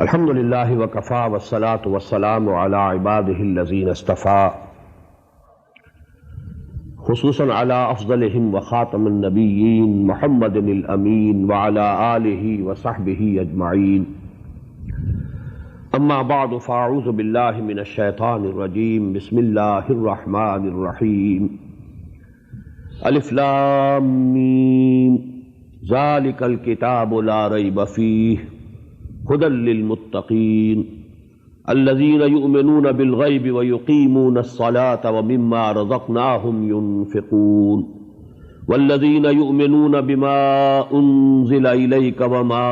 الحمد للہ وکفا والصلاة والسلام علی عباده الذین اصطفى خصوصا علی افضلهم وخاتم النبیین محمد الامین وعلی آلہ وصحبہ اجمعین اما بعد فاعوذ باللہ من الشیطان الرجیم بسم اللہ الرحمن الرحیم الف لام میم ذالک الکتاب لا ریب فیہ هدى للمتقين الذين يؤمنون بالغيب ويقيمون الصلاة ومما رزقناهم ينفقون والذين يؤمنون بما أنزل إليك وما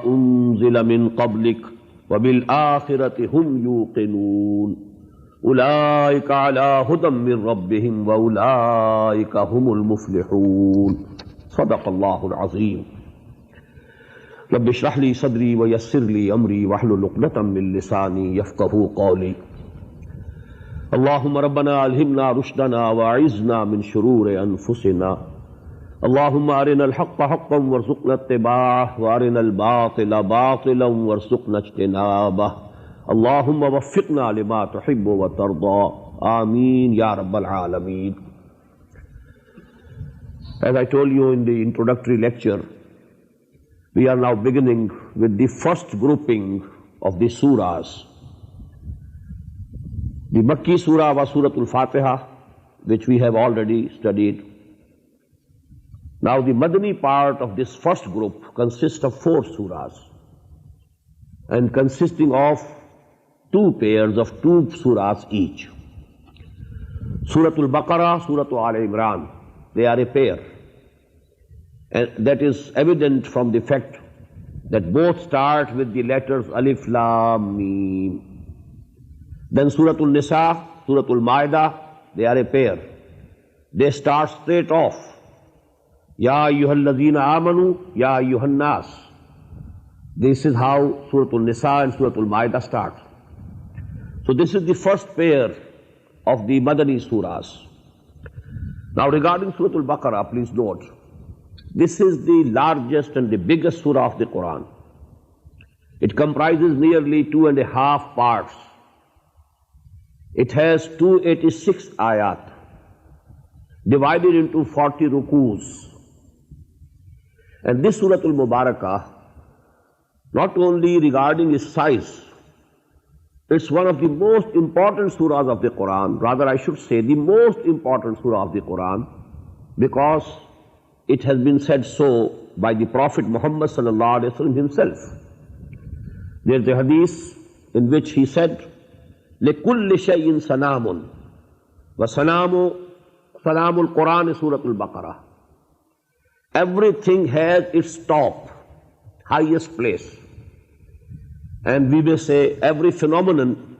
أنزل من قبلك وبالآخرة هم يوقنون أولئك على هدى من ربهم وأولئك هم المفلحون صدق الله العظيم رب اشرح لي صدري ويسر لي امري واحلل عقدة من لساني يفقهوا قولي اللهم ربنا الهمنا رشدنا واعذنا من شرور انفسنا اللهم ارنا الحق حقا وارزقنا اتباعه وارنا الباطل باطلا وارزقنا اجتنابه اللهم وفقنا لما تحب وترضى آمين يا رب العالمين. As I told you in the introductory lecture, we are now beginning with the first grouping of the surahs. The Makki surah was Surah Al-Fatiha, which we have already studied. Now the Madani part of this first group consists of 4 surahs and consisting of 2 pairs of 2 surahs each. Surah Al-Baqarah, Surah Al-Imran, they are a pair. And that is evident from the fact that both start with the letters Alif, Lam, Mim. Then Surah Al-Nisa, Surah Al-Ma'idah, they are a pair. They start straight off. Ya ayyuhalladhina amanu, Ya ayyuhan nas. This is how Surah Al-Nisa and Surah Al-Ma'idah start. So this is the first pair of the Madani surahs. Now regarding Surah Al-Baqarah, please note, this is the largest and the biggest surah of the Quran. It comprises nearly 2.5 parts. It has 286 ayat, divided into 40 rukus. And this Surah Al-Mubarakah, not only regarding its size, it's one of the most important surahs of the Quran. Rather, I should say the most important surah of the Quran, because it has been said so by the Prophet Muhammad sallallahu alaihi wasallam himself. There is a hadith in which he said, لِكُلِّ شَيْءٍ سَنَامٌ وَسَنَامُ الْقُرْآنِ سُورَةُ الْبَقَرَةِ. Everything has its top, highest place. And we may say every phenomenon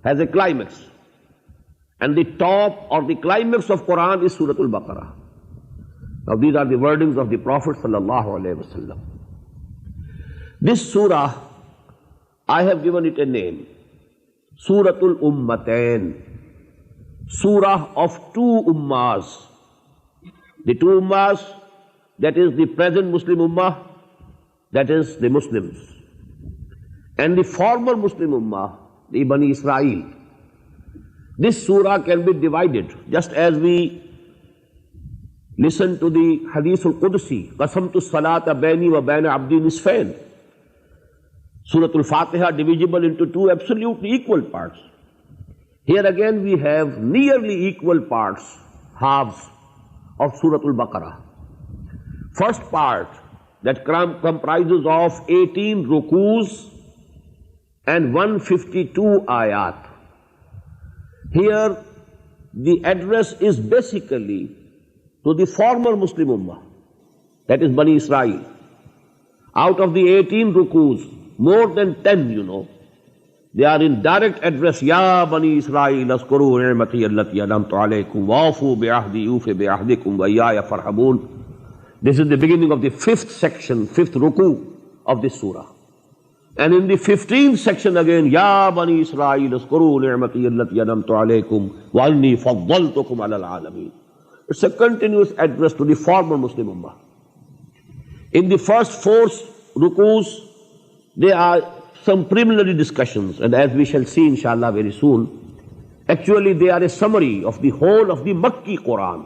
has a climax. And the top or the climax of Quran is Surah Al-Baqarah. Now these are the wordings of the Prophet sallallahu alaihi wasallam. This surah, I have given it a name, Suratul Ummatain, surah of 2 ummahs. The 2 ummahs, that is the present Muslim ummah, that is the Muslims, and the former Muslim ummah, the Bani Israel. This surah can be divided, just as we listen to the Hadith al-Qudsi, qasamtu salata baini wa baina abdi nisfain. Surah Al-Fatiha divisible into 2 absolutely equal parts. Here again we have nearly equal parts, halves of Surah Al-Baqarah. First part that comprises of 18 rukus and 152 ayat. Here the address is basically to the former Muslim ummah, that is Bani Israel. Out of the 18 rukus, more than 10, they are in direct address, Ya Bani Israel, askuru ni'mati allati an'amtu alaykum, wa'fu bi'ahdi yufi bi'ahdikum wa iyaya farhabun. This is the beginning of the 5th section, 5th ruku of this surah. And in the 15th section again, Ya Bani Israel, askuru ni'mati allati an'amtu alaykum wa anni faddaltukum ala al-alamin. It's a continuous address to the former Muslim ummah. In the first 4 rukus, they are some preliminary discussions, and as we shall see inshallah very soon, actually they are a summary of the whole of the Makki Quran,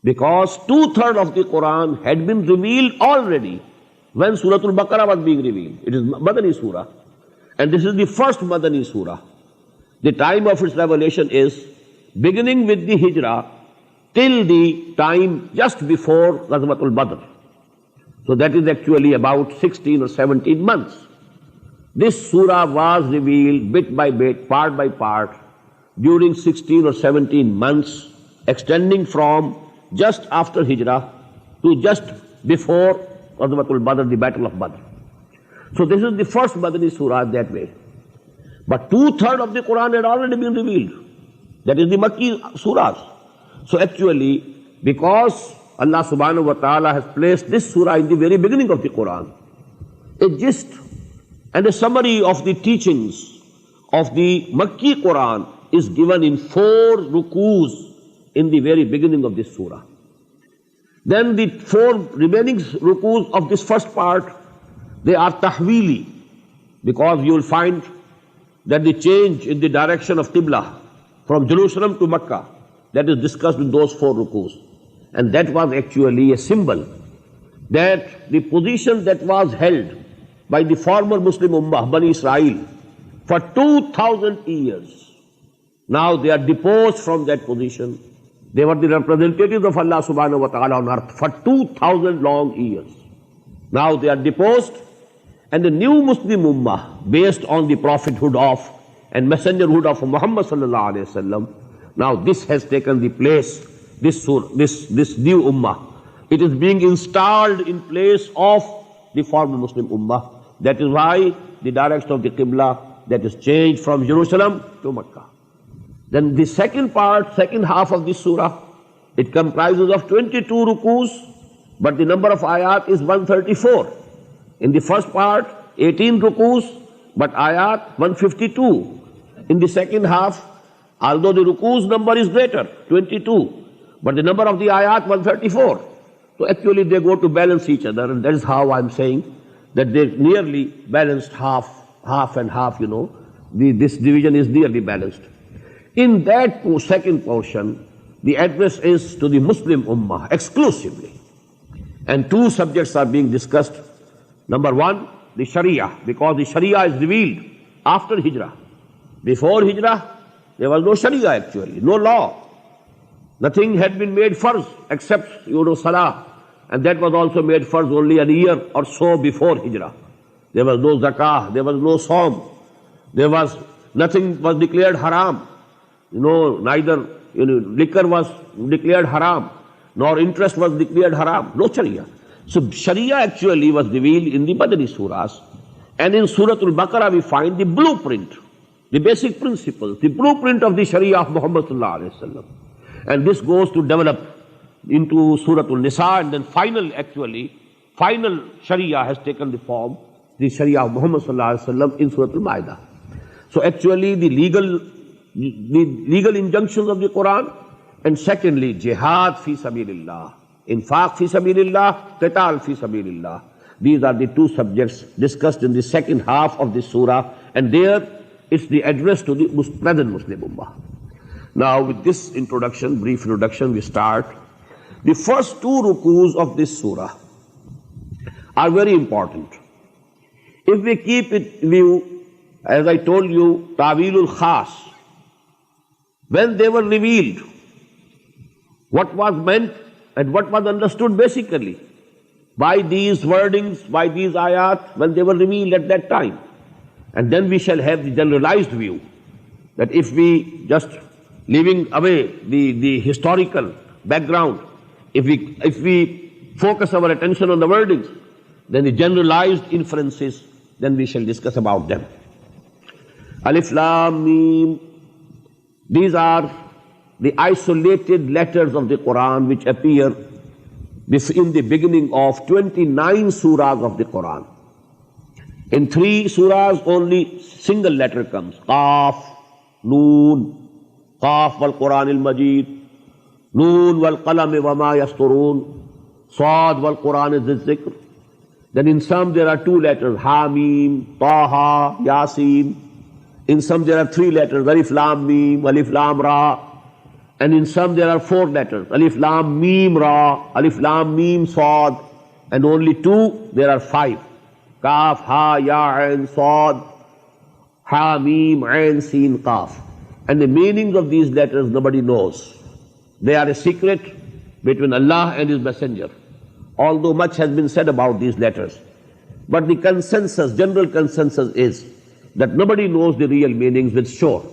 because 2/3 of the Quran had been revealed already when Surah Al-Baqarah was being revealed. It is Madani Surah, and this is the first Madani Surah. The time of its revelation is beginning with the Hijrah till the time just before Ghazwatul Badr. So that is actually about 16 or 17 months. This surah was revealed bit by bit, part by part, during 16 or 17 months, extending from just after Hijrah to just before Ghazwatul Badr, the Battle of Badr. So this is the first Madani surah that way. But 2/3 of the Quran had already been revealed. That is the Makki surahs. So actually, because Allah subhanahu wa ta'ala has placed this surah in the very beginning of the Quran, a gist and a summary of the teachings of the Makki Quran is given in 4 rukus in the very beginning of this surah. Then the 4 remaining rukus of this first part, they are tahweeli, because you will find that the change in the direction of Qibla from Jerusalem to Makkah, that is discussed in those 4 rukus. And that was actually a symbol that the position that was held by the former Muslim Ummah, Bani Israel, for 2000 years, now they are deposed from that position. They were the representatives of Allah subhanahu wa ta'ala on earth for 2000 long years. Now they are deposed, and the new Muslim Ummah, based on the prophethood of and messengerhood of Muhammad sallallahu alaihi wasallam, now this has taken the place, this new Ummah. It is being installed in place of the former Muslim Ummah. That is why the direction of the Qibla, that is changed from Jerusalem to Makkah. Then the second part, second half of this surah, it comprises of 22 rukus, but the number of ayat is 134. In the first part, 18 rukus, but ayat 152. In the second half, although the rukus number is greater, 22, but the number of the ayat 134. So actually they go to balance each other, and that is how I'm saying that they nearly balanced half and half, you know. This division is nearly balanced. In that second portion, the address is to the Muslim Ummah exclusively. And 2 subjects are being discussed. Number 1, the Sharia, because the Sharia is revealed after Hijrah. Before Hijrah, there was no Sharia actually, no law. Nothing had been made farz except, Salah. And that was also made farz only a year or so before Hijrah. There was no zakah, there was no Saum. Nothing was declared haram. Neither liquor was declared haram, nor interest was declared haram. No Sharia. So Sharia actually was revealed in the Madani surahs. And in Surah Al-Baqarah we find the blueprint, the basic principles, the blueprint of the Sharia of Muhammad sallallahu alaihi wasallam. And this goes to develop into Surah Al-Nisa, and then final Sharia has taken the form, the Sharia of Muhammad sallallahu alaihi wasallam in Surah Al-Ma'idah. So actually the legal injunctions of the Quran, and secondly jihad fi sabilillah, infaq fi sabilillah, qital fi sabilillah. These are the 2 subjects discussed in the second half of this surah, and there it's the address to the present Muslim Ummah. Now with this introduction, brief introduction, we start. The first 2 rukus of this surah are very important. If we keep it in view, as I told you, Ta'wilul Khas, when they were revealed, what was meant and what was understood basically by these wordings, by these ayat, when they were revealed at that time. And then we shall have the generalized view, that if we just leaving away the historical background, if we focus our attention on the wordings, then the generalized inferences, then we shall discuss about them. Alif Lam Mim, these are the isolated letters of the Quran which appear in the beginning of 29 surahs of the Quran. In 3 surahs only single letter comes. Qaf, Noon, Qaf wal Quran al-Majid, Noon wal Qalam wa ma yasturun, Sad wal Quran al-Zikr. Then in some there are 2 letters, Ha, Mim, Taha, Yasin. In some there are 3 letters, Alif, Lam, Mim, Alif, Lam, Ra. And in some there are 4 letters, Alif, Lam, Mim, Ra, Alif, Lam, Mim, Sad. And only 2, there are 5. Kaf, Ha, Ya, Ain, Sad, Ha, Mim, Ain, Sin, Kaf. And the meanings of these letters nobody knows. They are a secret between Allah and His Messenger. Although much has been said about these letters. But the consensus, general consensus is that nobody knows the real meanings with sure.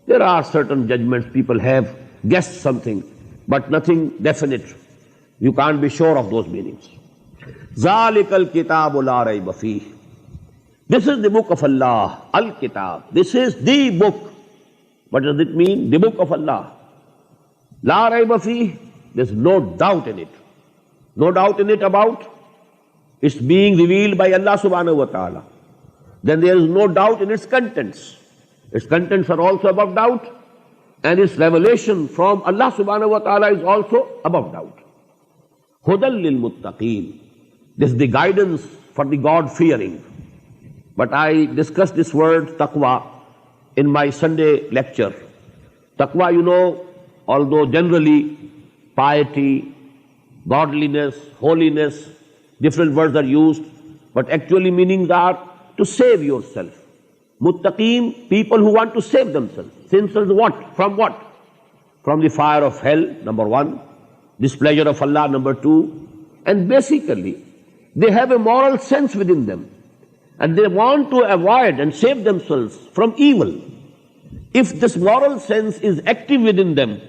There are certain judgments people have guessed something, but nothing definite. You can't be sure of those meanings. ذَلِكَ الْكِتَابُ لَا رَيْبَ فِيهِ. This is the book of Allah, Al-Kitab. This is the book. What does it mean? The book of Allah. لَا رَيْبَ فِيهِ. There's no doubt in it. No doubt in it about it's being revealed by Allah subhanahu wa ta'ala. Then there is no doubt in its contents. Its contents are also above doubt, and its revelation from Allah subhanahu wa ta'ala is also above doubt. Hudal lil muttaqeen. This is the guidance for the God-fearing. But I discussed this word taqwa in my Sunday lecture. Taqwa, you know, although generally piety, godliness, holiness, different words are used, but actually meanings are to save yourself. Muttaqeen, people who want to save themselves. Themselves what? From what? From the fire of hell, number 1. Displeasure of Allah, number 2. And basically, they have a moral sense within them. And they want to avoid and save themselves from evil. If this moral sense is active within them,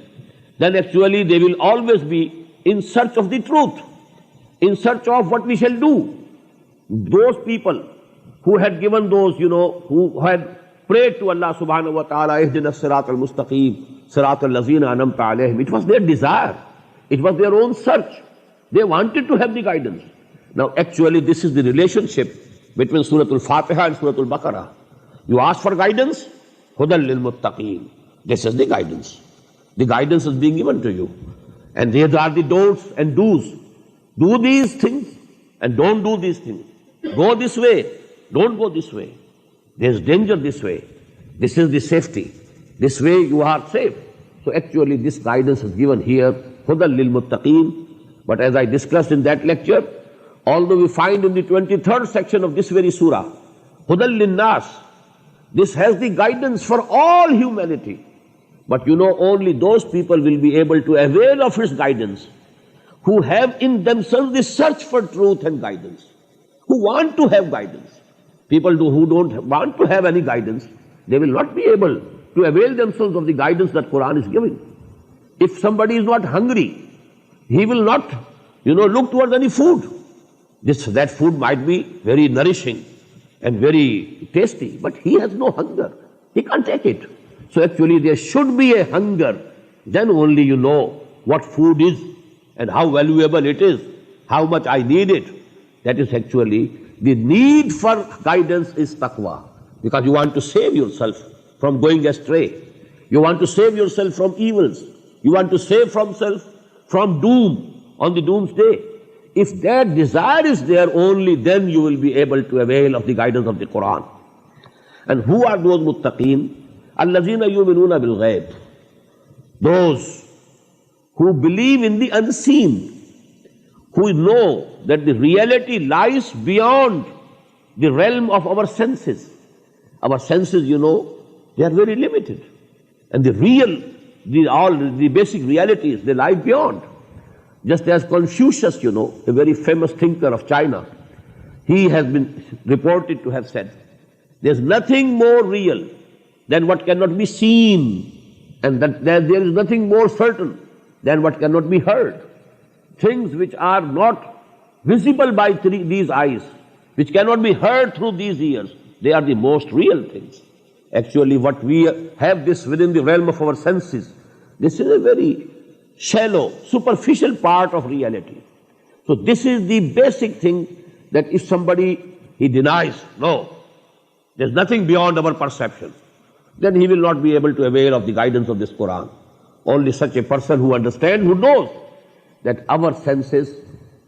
then actually they will always be in search of the truth, in search of what we shall do. Those people who had given those, who had prayed to Allah subhanahu wa ta'ala, Ihdina as-sirat al-mustaqim, sirat al-lazina anamta alayhim, it was their desire. It was their own search. They wanted to have the guidance. Now actually this is the relationship between Surah al-Fatiha and Surah al-BAQARAH. You ask for guidance, Hudal lil muttaqeen. This is the guidance. The guidance is being given to you. And these are the don'ts and do's. Do these things and don't do these things. Go this way, don't go this way. There is danger this way. This is the safety. This way you are safe. So actually this guidance is given here, Hudal lil muttaqeen. But as I discussed in that lecture, although we find in the 23rd section of this very surah, Hudal lin nas, this has the guidance for all humanity. But only those people will be able to avail of its guidance who have in themselves the search for truth and guidance, who want to have guidance. People who don't want to have any guidance, they will not be able to avail themselves of the guidance that Quran is giving. If somebody is not hungry, he will not, look towards any food. That food might be very nourishing and very tasty, but he has no hunger. He can't take it. So actually there should be a hunger. Then only you know what food is and how valuable it is, how much I need it. That is actually the need for guidance is taqwa. Because you want to save yourself from going astray. You want to save yourself from evils. You want to save yourself from doom on the doomsday. If that desire is there, only then you will be able to avail of the guidance of the Quran. And who are those muttaqeen? الَّذِينَ يُؤْمِنُونَ بِالْغَيْبِ. Those who believe in the unseen, who know that the reality lies beyond the realm of our senses. Our senses, they are very limited. And the basic realities, they lie beyond. Just as Confucius, a very famous thinker of China, he has been reported to have said, there's nothing more real than what cannot be seen, and that there is nothing more certain than what cannot be heard. Things which are not visible by these eyes, which cannot be heard through these ears, they are the most real things. Actually, what we have this within the realm of our senses, this is a very shallow, superficial part of reality. So this is the basic thing, that if somebody, he denies, no, there's nothing beyond our perception, then he will not be able to avail of the guidance of this Quran. Only such a person who understands, who knows that our senses,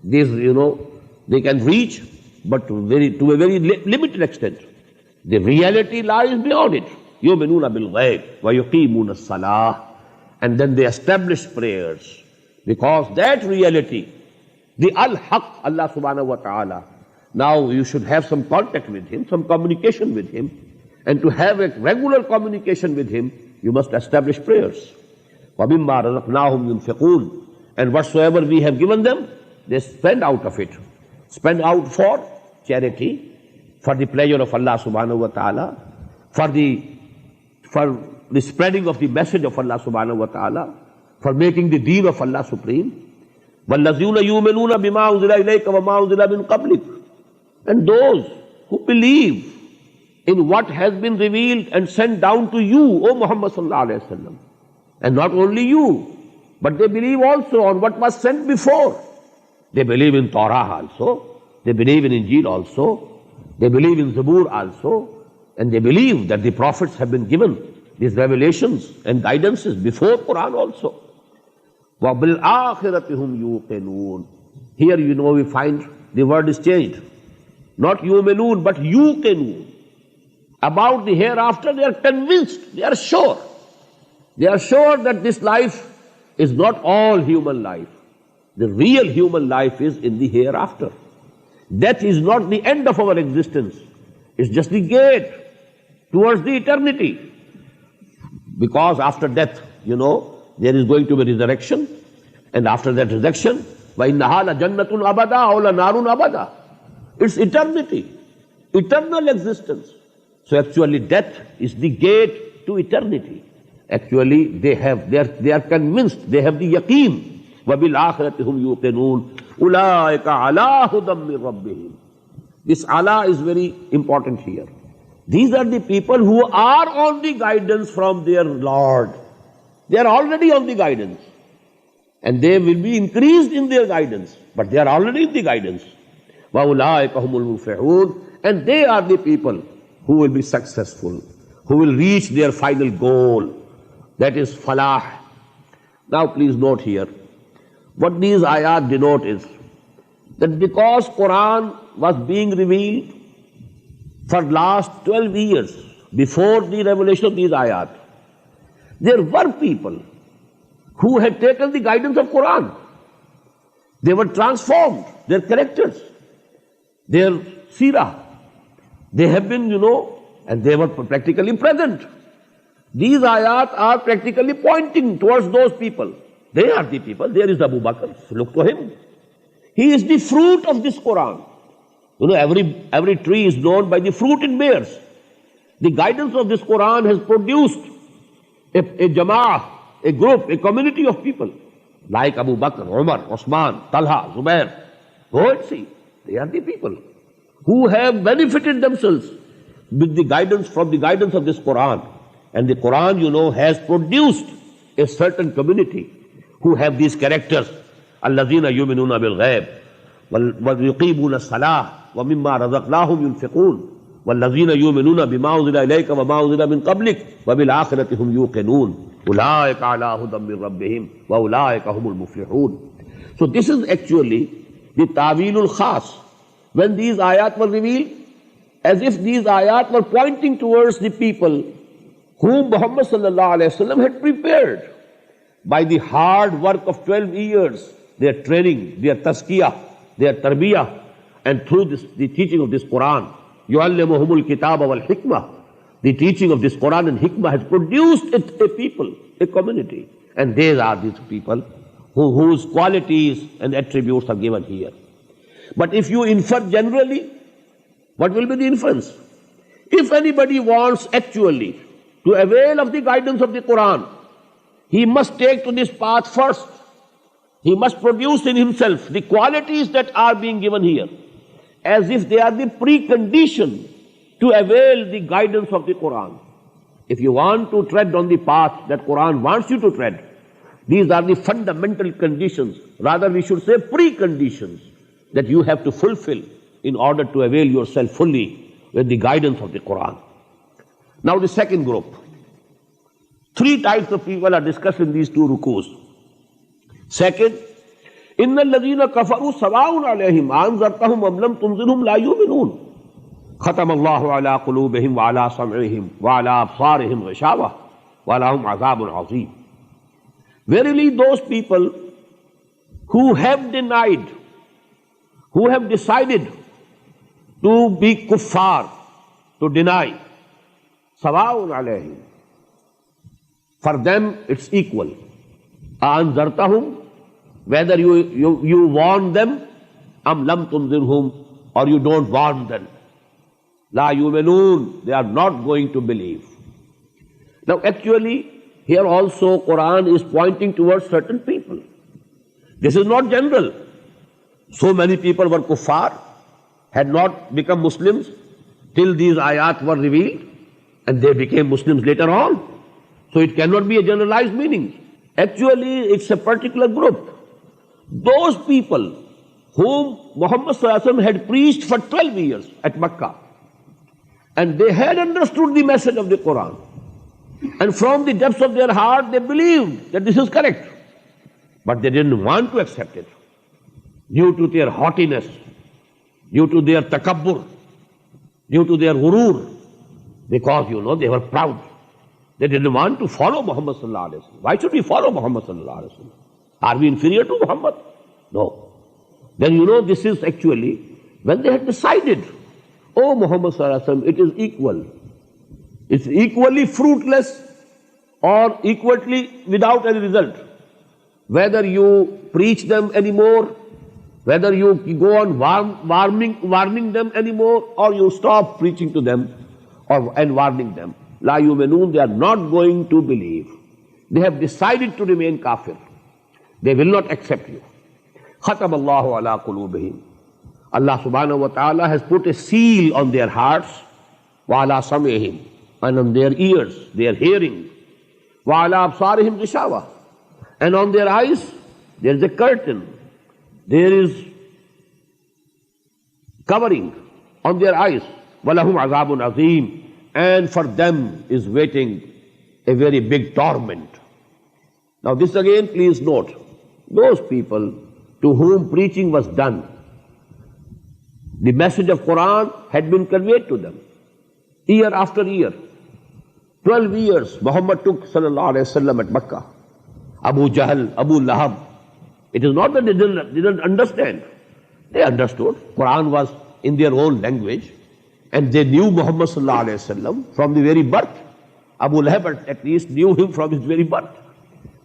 these, they can reach but to a very limited extent. The reality lies beyond it. يُؤْمِنُونَ بِالْغَيْبِ وَيُقِيمُونَ الصَّلَاةَ. And then they establish prayers. Because that reality, the Al-Haq, Allah subhanahu wa ta'ala, now you should have some contact with Him, some communication with Him. And to have a regular communication with Him, you must establish prayers. وَمِمَّا رَزَقْنَاهُمْ يُنْفِقُونَ. And whatsoever we have given them, they spend out of it. Spend out for charity, for the pleasure of Allah subhanahu wa ta'ala, for the spreading of the message of Allah subhanahu wa ta'ala, for making the deen of Allah supreme. وَالَّذِينَ يُؤْمِنُونَ بِمَا أُنزِلَ إِلَيْكَ وَمَا أُنزِلَ مِن قَبْلِكَ. And those who believe in what has been revealed and sent down to you, O Muhammad sallallahu alayhi wa sallam. And not only you, but they believe also on what was sent before. They believe in Torah also, they believe in Injil also, they believe in Zabur also, and they believe that the prophets have been given these revelations and guidances before Quran also. وَبِالْآخِرَةِ هُمْ يُوقِنُونَ. Here we find the word is changed. Not yu'minun, but yuqinun. About the hereafter, they are convinced, they are sure. They are sure that this life is not all human life. The real human life is in the hereafter. Death is not the end of our existence. It's just the gate towards the eternity. Because after death, there is going to be resurrection. And after that resurrection, وَإِنَّهَا لَجَنَّةٌ أَبَدًا أَوْ لَنَارٌ أَبَدًا. It's eternity, eternal existence. So actually death is the gate to eternity. Actually they are convinced, they have the yaqeen. وَبِالْآخِرَةِ هُمْ يُوقِنُونَ أُولَٰئِكَ عَلَىٰ هُدًى مِّن رَبِّهِمْ. This Allah is very important here. These are the people who are on the guidance from their Lord. They are already on the guidance. And they will be increased in their guidance. But they are already in the guidance. وَأُولَٰئِكَ هُمُ الْمُفْلِحُونَ. And they are the people who will be successful, who will reach their final goal. That is falah. Now please note here, what these ayat denote is that because Quran was being revealed for last 12 years before the revelation of these ayat, there were people who had taken the guidance of Quran. They were transformed, their characters, their seerah. They have been, and they were practically present. These ayat are practically pointing towards those people. They are the people. There is Abu Bakr. Look to him. He is the fruit of this Quran. Every tree is known by the fruit it bears. The guidance of this Quran has produced a jama'ah, a group, a community of people like Abu Bakr, Umar, Osman, Talha, Zubair. Go and see. They are the people who have benefited themselves with the guidance from the guidance of this Quran. And the Quran, has produced a certain community who have these characters. الَّذِينَ يُؤْمِنُونَ بِالْغَيْبِ وَيُقِيمُونَ الصَّلَاةَ وَمِمَّا رَزَقْنَاهُمْ يُنْفِقُونَ وَالَّذِينَ يُؤْمِنُونَ بِمَا أُنزِلَ إِلَيْكَ وَمَا أُنزِلَ مِن قَبْلِكَ وَبِالْآخِرَةِ هُمْ يُوقِنُونَ أُولَٰئِكَ عَلَىٰ هُدًى مِّن رَّبِّهِمْ وَأُولَٰئِكَ هُمُ الْمُفْلِحُونَ. So this is actually the ta'wilul khas. When these ayat were revealed, as if these ayat were pointing towards the people whom Muhammad sallallahu alayhi wa sallam had prepared by the hard work of 12 years, their training, their tazkiyah, their tarbiyah, and through the teaching of this Quran. يُعَلِّمُهُمُ الْكِتَابَ وَالْحِكْمَةِ. The teaching of this Quran and hikmah has produced a people, a community. And these are these people whose qualities and attributes are given here. But if you infer generally, what will be the inference? If anybody wants actually to avail of the guidance of the Quran, he must take to this path first. He must produce in himself the qualities that are being given here, as if they are the precondition to avail the guidance of the Quran. If you want to tread on the path that Quran wants you to tread, these are the fundamental conditions, rather we should say preconditions, that you have to fulfill in order to avail yourself fully with the guidance of the Quran. Now the second group. 3 types of people are discussed in these 2 rukus. Second, ان الذین کفروا سواء علیہم انذرتہم ام لم تنذرہم لا یؤمنون ختم اللہ علی قلوبہم وعلی سمعہم وعلی ابصارہم غشاوہ ولہم عذاب عظیم. Verily those people who have denied, who have decided to be kuffar, to deny, sawa'un alayhim, for them it's equal. Anzartahum, whether you warn them, am lam tunzirhum, or you don't warn them. La yu'minun, they are not going to believe. Now actually, here also Quran is pointing towards certain people. This is not general. So many people were kuffar, had not become Muslims till these ayat were revealed, and they became Muslims later on. So it cannot be a generalized meaning. Actually, it's a particular group. Those people whom Muhammad sallallahu alaihi wasallam had preached for 12 years at Makkah, and they had understood the message of the Quran, and from the depths of their heart they believed that this is correct, but they didn't want to accept it due to their haughtiness, due to their takabbur, due to their ghurur, because they were proud. They didn't want to follow Muhammad sallallahu alaihi wasallam. Why should we follow Muhammad sallallahu alaihi wasallam? Are we inferior to Muhammad? No. Then this is actually when they had decided, oh, Muhammad sallallahu alaihi wasallam, it is equal. It's equally fruitless or equally without any result. Whether you preach them anymore, whether you go on warning them anymore, or you stop preaching to them and warning them. La yu'minun, they are not going to believe. They have decided to remain kafir. They will not accept you. Khatam Allahu ala qulubihim. Allah subhanahu wa ta'ala has put a seal on their hearts, wa ala sam'ihim, and on their ears, their hearing, wa ala absarihim ghishawah, and on their eyes there is a curtain, there is covering on their eyes. Walahum azabun azim, and for them is waiting a very big torment. Now this again, please note, those people to whom preaching was done, the message of Quran had been conveyed to them year after year. 12 years Muhammad took sallallahu alaihi wasallam at Makkah. Abu Jahl, Abu Lahab, it is not that they didn't understand. They understood. Quran was in their own language, and they knew Muhammad sallallahu alaihi wasallam from the very birth. Abu Lahab at least knew him from his very birth.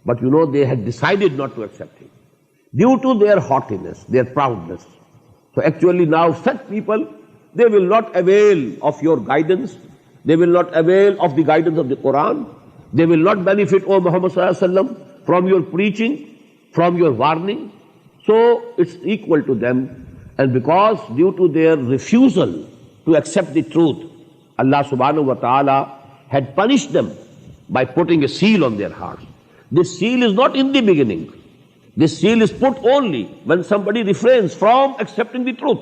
But they had decided not to accept him due to their haughtiness, their proudness. So actually now such people, they will not avail of your guidance. They will not avail of the guidance of the Quran. They will not benefit, O Muhammad sallallahu alaihi wasallam, from your preaching, from your warning. So it's equal to them. And because due to their refusal to accept the truth, Allah subhanahu wa ta'ala had punished them by putting a seal on their hearts. This seal is not in the beginning. This seal is put only when somebody refrains from accepting the truth,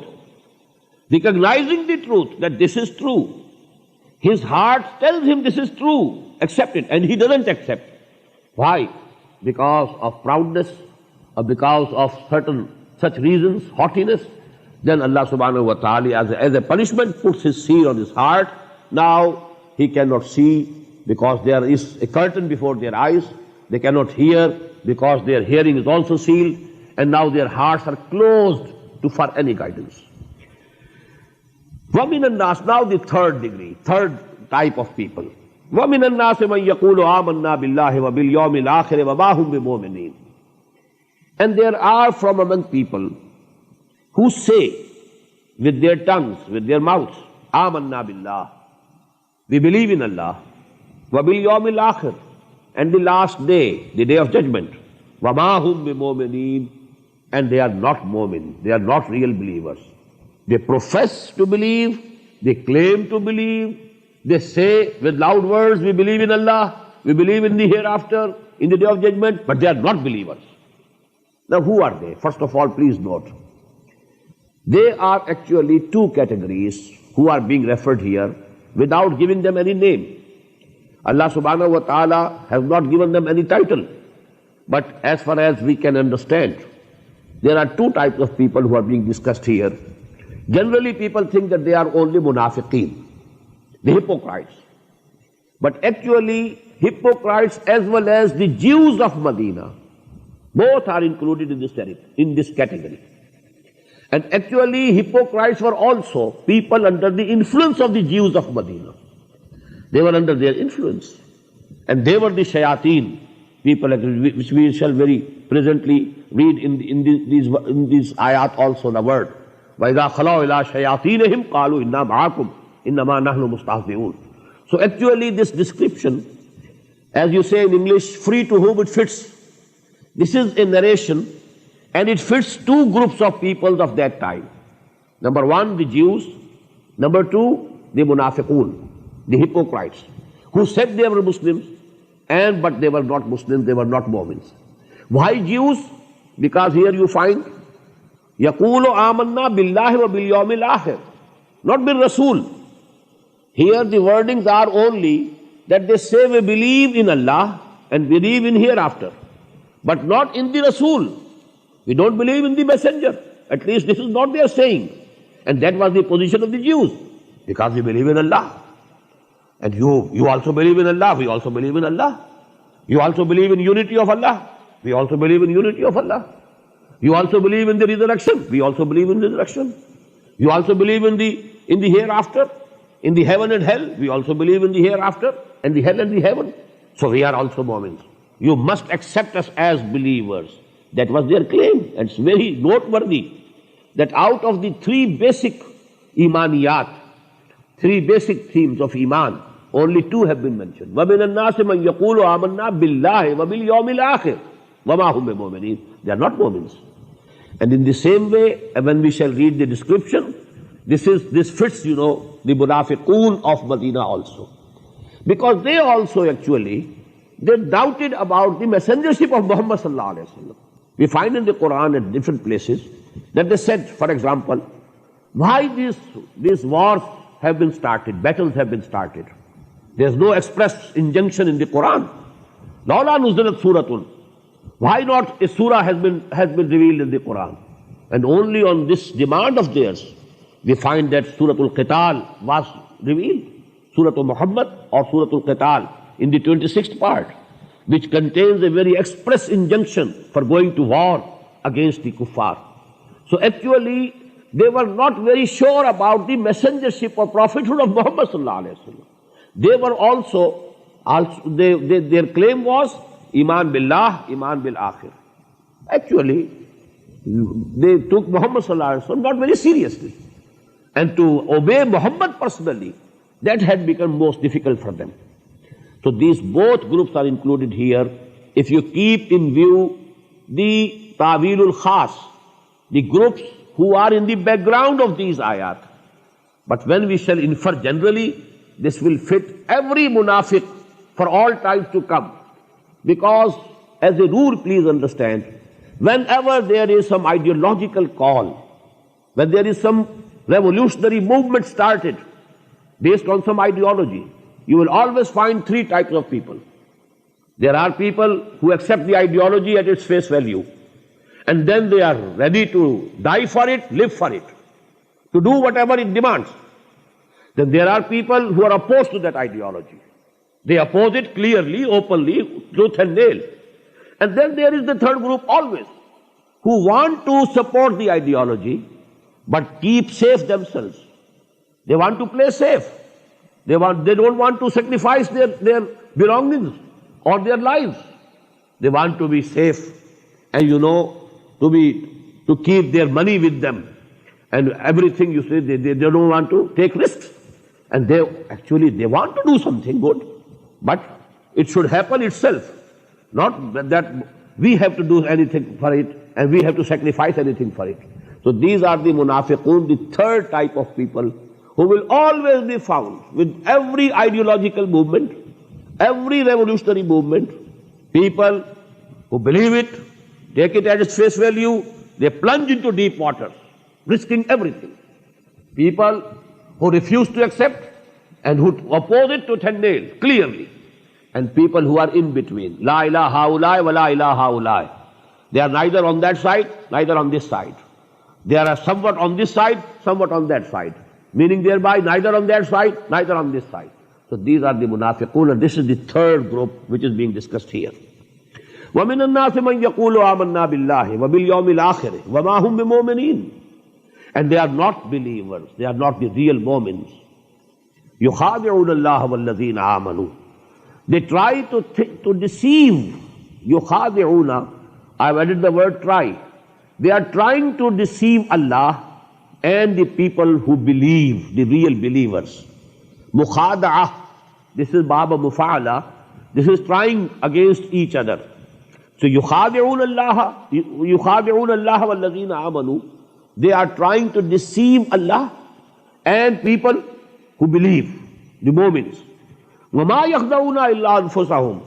recognizing the truth that this is true. His heart tells him this is true, accept it, and he doesn't accept. Why? Because of proudness, or because of certain such reasons, haughtiness. Then Allah subhanahu wa ta'ala as a punishment puts his seal on his heart. Now he cannot see because there is a curtain before their eyes. They cannot hear because their hearing is also sealed, and now their hearts are closed for any guidance. وَمِنَ النَّاسِ, now the third degree, third type of people. وَمِنَ النَّاسِ مَنْ يَقُولُ آمَنَّا بِاللَّهِ وَبِالْيَوْمِ الْآخِرِ وَمَا هُمْ بِمُؤْمِنِينَ. And there are from among people who say with their tongues, with their mouths, آمَنَّا بِاللَّهِ, we believe in Allah, وَبِالْيَوْمِ الْآخِرِ, and the last day, the day of judgment, وَمَا هُمْ بِمُؤْمِنِينَ, and they are not mu'min, they are not real believers. They profess to believe, they claim to believe, they say with loud words, we believe in Allah, we believe in the hereafter, in the day of judgment, but they are not believers. Now who are they? First of all, please note, they are actually two categories who are being referred here without giving them any name. Allah subhanahu wa ta'ala has not given them any title, but as far as we can understand, there are two types of people who are being discussed here. Generally, people think that they are only munafiqeen, the hypocrites. But actually, hypocrites as well as the Jews of Medina, both are included in this category. And actually, hypocrites were also people under the influence of the Jews of Medina. They were under their influence. And they were the shayateen, people which we shall very presently read in these ayat also, the word. وَإِذَا خَلَوْا إِلَىٰ شَيَاطِينِهِمْ قَالُوا إِنَّا مَعَكُمْ إِنَّمَا نَحْنُ مُسْتَهْزِئُونَ. So actually this description, as you say in English, free to whom it fits. This is a narration and it fits two groups of people of that time. Number one, the Jews. Number two, the munafiqun, the hypocrites, who said they were Muslims, but they were not Muslims, they were not Mu'mins. Why Jews? Because here you find يَقُولُ آمَنَّا بِاللَّهِ وَبِالْيَوْمِ الْآخِرِ, not bil Rasul. Here the wordings are only that they say we believe in Allah and believe in hereafter, but not in the Rasul. We don't believe in the messenger. At least this is not their saying. And that was the position of the Jews, because we believe in Allah. And you also believe in Allah, we also believe in Allah. You also believe in unity of Allah, we also believe in unity of Allah. You also believe in the resurrection, we also believe in resurrection. You also believe in the hereafter, in the heaven and hell, we also believe in the hereafter and the hell and the heaven. So we are also Mu'mins. You must accept us as believers. That was their claim. And it's very noteworthy that out of the three basic imaniyat, three basic themes of iman, only two have been mentioned. وَمِنَ النَّاسِ مَنْ يَقُولُ آمَنَّا بِاللَّهِ وَبِالْيَوْمِ الْآخِرِ وَمَا هُمْ بِمُؤْمِنِينَ. They are not Mu'mins. And in the same way, when we shall read the description, this fits, the munafiqun of Medina also. Because they also actually, they doubted about the messengership of Muhammad sallallahu alaihi wasallam. We find in the Quran at different places that they said, for example, why these wars have been started, battles have been started. There's no express injunction in the Quran. لَوْلَا نُزِّلَتْ سُورَةٌ. Why not a surah has been revealed in the Quran? And only on this demand of theirs, we find that Suratul Qital was revealed. Suratul Muhammad or Suratul Qital in the 26th part, which contains a very express injunction for going to war against the kuffar. So actually, they were not very sure about the messengership or prophethood of Muhammad sallallahu alaihi wasallam. They were also their claim was Iman billah, Iman bil akhir. Actually, they took Muhammad sallallahu alaihi wasallam not very seriously. And to obey Muhammad personally, that had become most difficult for them. So these both groups are included here. If you keep in view the Ta'wilul Khas, the groups who are in the background of these ayat. But when we shall infer generally, this will fit every munafiq for all times to come. Because as a rule, please understand, whenever there is some ideological call, when there is some revolutionary movement started based on some ideology, you will always find three types of people. There are people who accept the ideology at its face value, and then they are ready to die for it, live for it, to do whatever it demands. Then there are people who are opposed to that ideology. They oppose it clearly, openly, tooth and nail. And then there is the third group always, who want to support the ideology, but keep safe themselves. They want to play safe. They don't want to sacrifice their belongings or their lives. They want to be safe and to keep their money with them. And everything you say, they don't want to take risks. And they want to do something good, but it should happen itself. Not that we have to do anything for it and we have to sacrifice anything for it. So these are the munafiqun, the third type of people who will always be found with every ideological movement, every revolutionary movement. People who believe it, take it at its face value, they plunge into deep water, risking everything. People who refuse to accept and who oppose it to nail clearly. And people who are in between. La ilaha haulai wa la ilaha haulai. They are neither on that side, neither on this side. They are somewhat on this side, somewhat on that side. Meaning thereby neither on that side, neither on this side. So these are the munafiqun, and this is the third group which is being discussed here. وَمِنَ النَّاسِ مَنْ يَقُولُ آمَنَّا بِاللَّهِ وَبِالْيَوْمِ الْآخِرِ وَمَا هُمْ بِمُؤْمِنِينَ. And they are not believers, they are not the real mu'mins. يُخَادِعُونَ اللَّهَ وَالَّذِينَ آمَنُوا. They try to deceive. يُخَادِعُونَ, I've added the word try. They are trying to deceive Allah and the people who believe, the real believers. Mukhada'ah, this is Baba Mufa'ala, this is trying against each other. So yukhadi'un Allah وَالَّذِينَ آمَنُوا. They are trying to deceive Allah and people who believe, the mu'mins. وَمَا يَخْدَعُونَ إِلَّا أَنفُسَهُمْ.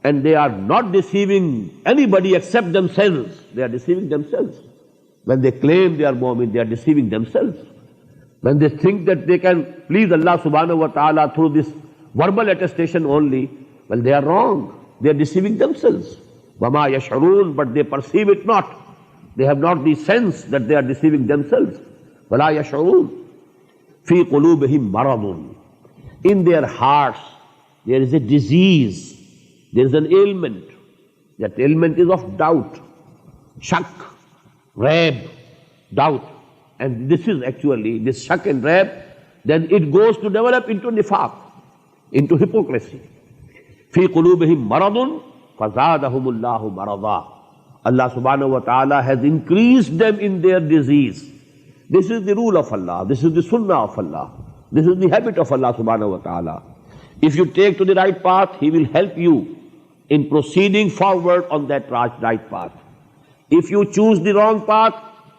And they are not deceiving anybody except themselves. They are deceiving themselves. When they claim they are mu'min, they are deceiving themselves. When they think that they can please Allah subhanahu wa ta'ala through this verbal attestation only, well, they are wrong. They are deceiving themselves. وَمَا يَشْعُرُونَ. But they perceive it not. They have not the sense that they are deceiving themselves. وَلَا يَشْعُرُونَ. فِي قُلُوبِهِمْ مَرَضٌ. In their hearts there is a disease. There is an ailment. That ailment is of doubt, shak, raib, doubt. And this is actually, this shak and raib, then it goes to develop into nifaq, into hypocrisy. فِي قُلُوبِهِمْ مَرَضٌ فَزَادَهُمُ اللَّهُ مَرَضًا. Allah subhanahu wa ta'ala has increased them in their disease. This is the rule of Allah. This is the sunnah of Allah. This is the habit of Allah subhanahu wa ta'ala. If you take to the right path, He will help you in proceeding forward on that right path. If you choose the wrong path,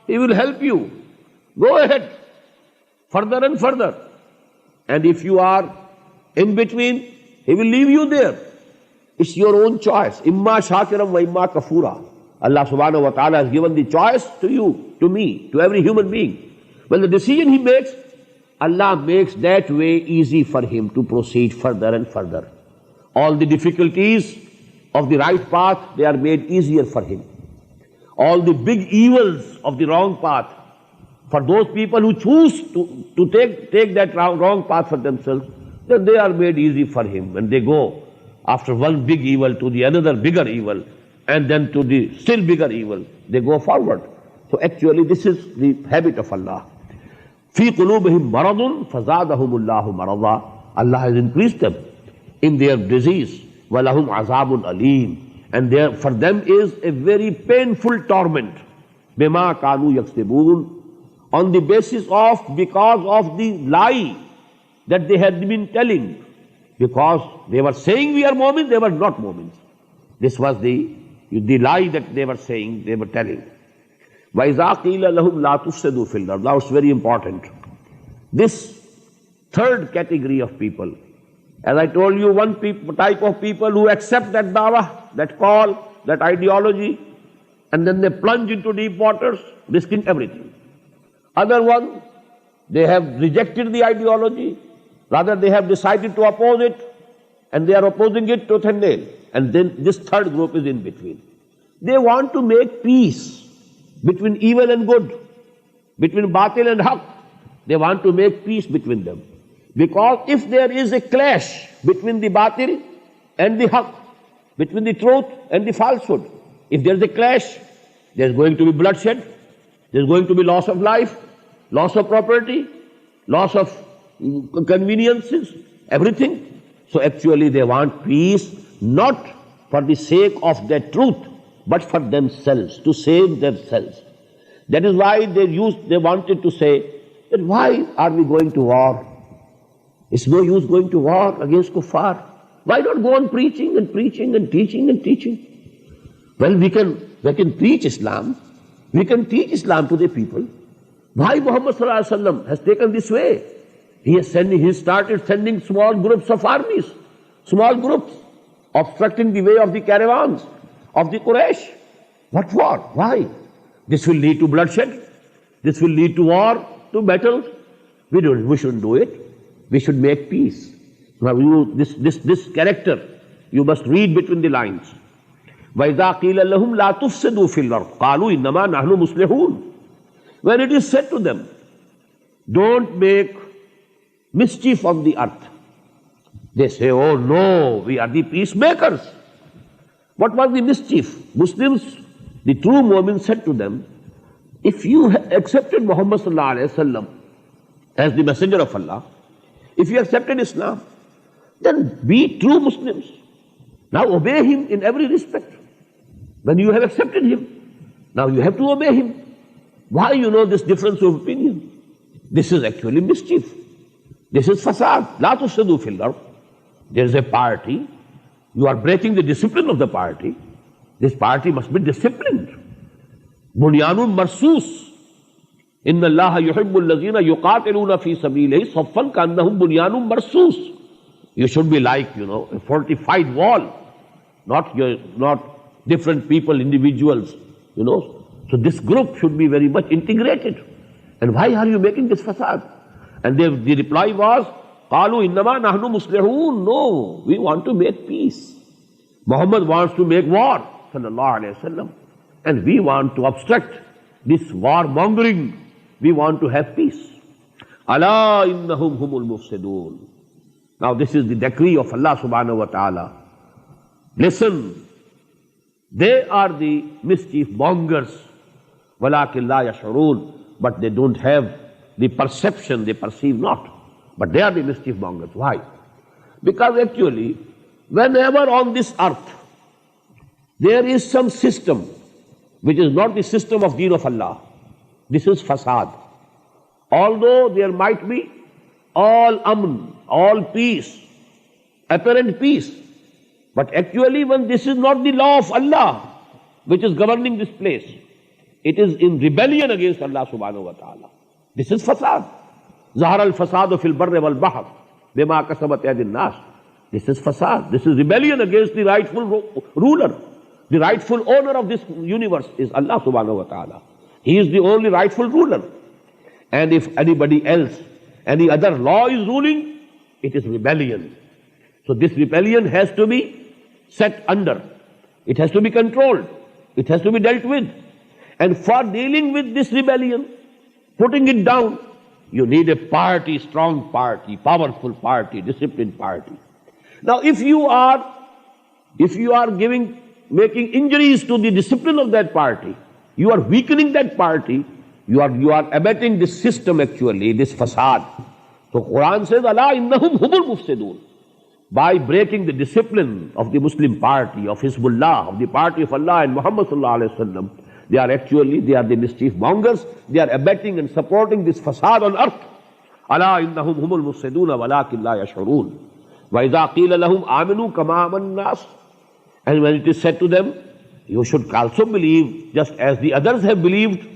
He will help you. Go ahead, further and further. And if you are in between, He will leave you there. It's your own choice. Imma shakiram wa imma kafura. Allah subhanahu wa ta'ala has given the choice to you, to me, to every human being. When the decision he makes, Allah makes that way easy for him to proceed further and further. All the difficulties of the right path, they are made easier for him. All the big evils of the wrong path, for those people who choose to take that wrong path for themselves, then they are made easy for him. When they go after one big evil to the another bigger evil, and then to the still bigger evil, they go forward. So actually this is the habit of Allah. فِي قُلُوبِهِمْ مَرَضٌ فَزَادَهُمُ اللَّهُ مَرَضًا. Allah has increased them in their disease. وَلَهُمْ عَذَابٌ أَلِيمٌ. And for them is a very painful torment. بِمَا كَانُوا يَكْسِبُونَ. On the basis of, because of the lie that they had been telling. Because they were saying we are Mu'mins, they were not Mu'mins. This was the lie that they were saying, they were telling. وَإِذَا قِيلَ لَهُمْ لَا تُفْسِدُوا فِي الْأَرْضِ. Now it's very important. This third category of people, as I told you, one type of people who accept that dawah, that call, that ideology, and then they plunge into deep waters, risking everything. Other one, they have rejected the ideology, rather they have decided to oppose it, and they are opposing it tooth and nail. And then this third group is in between. They want to make peace between evil and good, between batil and haq. They want to make peace between them. Because if there is a clash between the batil and the haq, between the truth and the falsehood, if there is a clash, there is going to be bloodshed, there is going to be loss of life, loss of property, loss of conveniences, everything. So actually they want peace, not for the sake of their truth, but for themselves, to save themselves. That is why they wanted to say that why are we going to war? It's no use going to war against kuffar. Why not go on preaching and preaching and teaching and teaching? Well, we can preach Islam. We can teach Islam to the people. Why Muhammad sallallahu alaihi wasallam has taken this way? He started sending small groups of armies, small groups, obstructing the way of the caravans of the Quraysh. What for? Why? This will lead to bloodshed. This will lead to war, to battles. We shouldn't do it. We should make peace. Now this character, you must read between the lines. وَإِذَا قِيلَ لَهُمْ لَا تُفْسِدُوا فِي الْأَرْضِ قَالُوا إِنَّمَا نَحْنُ مُصْلِحُونَ. When it is said to them, don't make mischief on the earth, they say, oh no, we are the peacemakers. What was the mischief? Muslims, the true mu'min, said to them, if you accepted Muhammad sallallahu alaihi wasallam as the messenger of Allah, if you accepted Islam, then be true Muslims. Now obey him in every respect. When you have accepted him, now you have to obey him. Why this difference of opinion? This is actually mischief. This is fasad. La tufsidu fil ard. There is a party. You are breaking the discipline of the party. This party must be disciplined. Bunyanun marsus. Inna Allaha yuhibbul lazina yuqatiluna fi sabilihi saffan ka'annahum bunyanun marsus. You should be like, a fortified wall, not different people, individuals, So this group should be very much integrated. And why are you making this facade? And the reply was, قَالُوا إِنَّمَا نَحْنُ مُصْلِحُونَ. No, we want to make peace. Muhammad wants to make war, sallallahu alayhi wa sallam. And we want to obstruct this warmongering. We want to have peace. أَلَا إِنَّهُمْ هُمُ الْمُفْسِدُونَ. Now this is the decree of Allah subhanahu wa ta'ala. Listen, they are the mischief mongers. وَلَكِنْ لَا يَشْعُرُونَ. But they don't have the perception, they perceive not. But they are the mischief mongers. Why? Because actually, whenever on this earth there is some system which is not the system of deen of Allah, this is fasad. Although there might be all amn, all peace, apparent peace, but actually when this is not the law of Allah which is governing this place, it is in rebellion against Allah subhanahu wa ta'ala. This is fasad. ظَهَرَ الْفَسَادُ فِي الْبَرِّ وَالْبَحْرِ بِمَا كَسَبَتْ أَيْدِي النَّاسِ. This is fasad. This is rebellion against the rightful ruler. The rightful owner of this universe is Allah subhanahu wa ta'ala. He is the only rightful ruler. And if anybody else, any other law is ruling, it is rebellion. So this rebellion has to be set under. It has to be controlled. It has to be dealt with. And for dealing with this rebellion, putting it down, you need a party, strong party, powerful party, disciplined party. Now if you are making injuries to the discipline of that party, you are weakening that party, you are abetting this system actually, this fasad. So Quran says, Ala innahum humul mufsidun. By breaking the discipline of the Muslim party, of Hizbullah, of the party of Allah and Muhammad sallallahu alaihi wasallam, they are the mischief mongers. They are abetting and supporting this fasad on earth. Ala innahum humul mufsidun walakin la yash'urun. Wa idha qila lahum aminu kama amana nas. And when it is said to them, you should also believe just as the others have believed.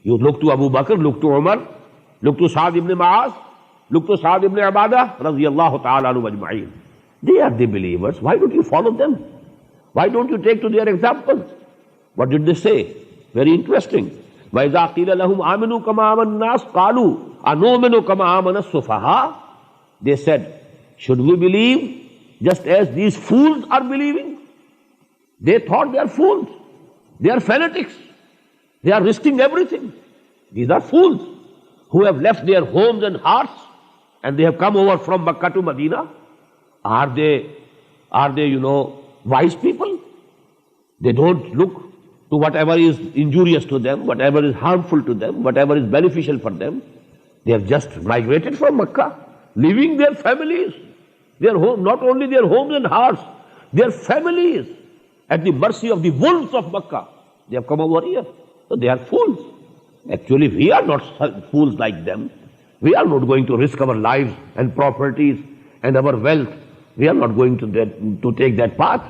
You look to Abu Bakr, look to Umar, look to Sa'd ibn Mu'az, look to Sa'd ibn Ubadah, radiyallahu ta'ala anhum ajma'in. They are the believers. Why don't you follow them? Why don't you take to their examples? What did they say? Very interesting. وَإِذَا قِيلَ لَهُمْ آمِنُوا كَمَا آمَنَ النَّاسُ قَالُوا أَنُؤْمِنُ كَمَا آمَنَ السُّفَهَاءُ. They said, should we believe just as these fools are believing? They thought they are fools. They are fanatics. They are risking everything. These are fools who have left their homes and hearts and they have come over from Makkah to Medina. Are they wise people? They don't look to whatever is injurious to them, whatever is harmful to them, whatever is beneficial for them. They have just migrated from Makkah, leaving their families, their home, not only their homes and hearts, their families at the mercy of the wolves of Makkah. They have come over here. So they are fools. Actually, we are not fools like them. We are not going to risk our lives and properties and our wealth. We are not going to take that path.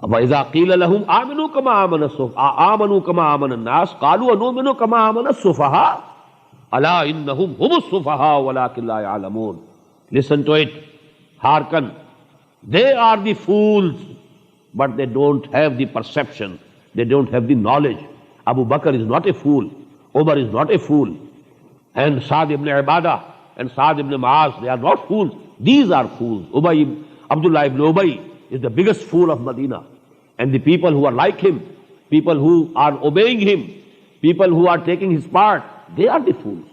وَإِذَا قِيلَ لَهُمْ آمِنُوا كَمَا آمَنَ النَّاسُ قَالُوا أَنُؤْمِنُ كَمَا آمَنَ السُّفَهَاءُ أَلَا إِنَّهُمْ هُمُ السُّفَهَاءُ وَلَكِنْ لَا يَعْلَمُونَ. Listen to it. Hearken. They are the fools, but they don't have the perception. They don't have the knowledge. Abu Bakr is not a fool. Umar is not a fool. And Sa'd ibn Ubadah and Sa'd ibn Mu'az, they are not fools. These are fools. Abdullah ibn Ubay is the biggest fool of Medina. And the people who are like him, people who are obeying him, people who are taking his part, they are the fools.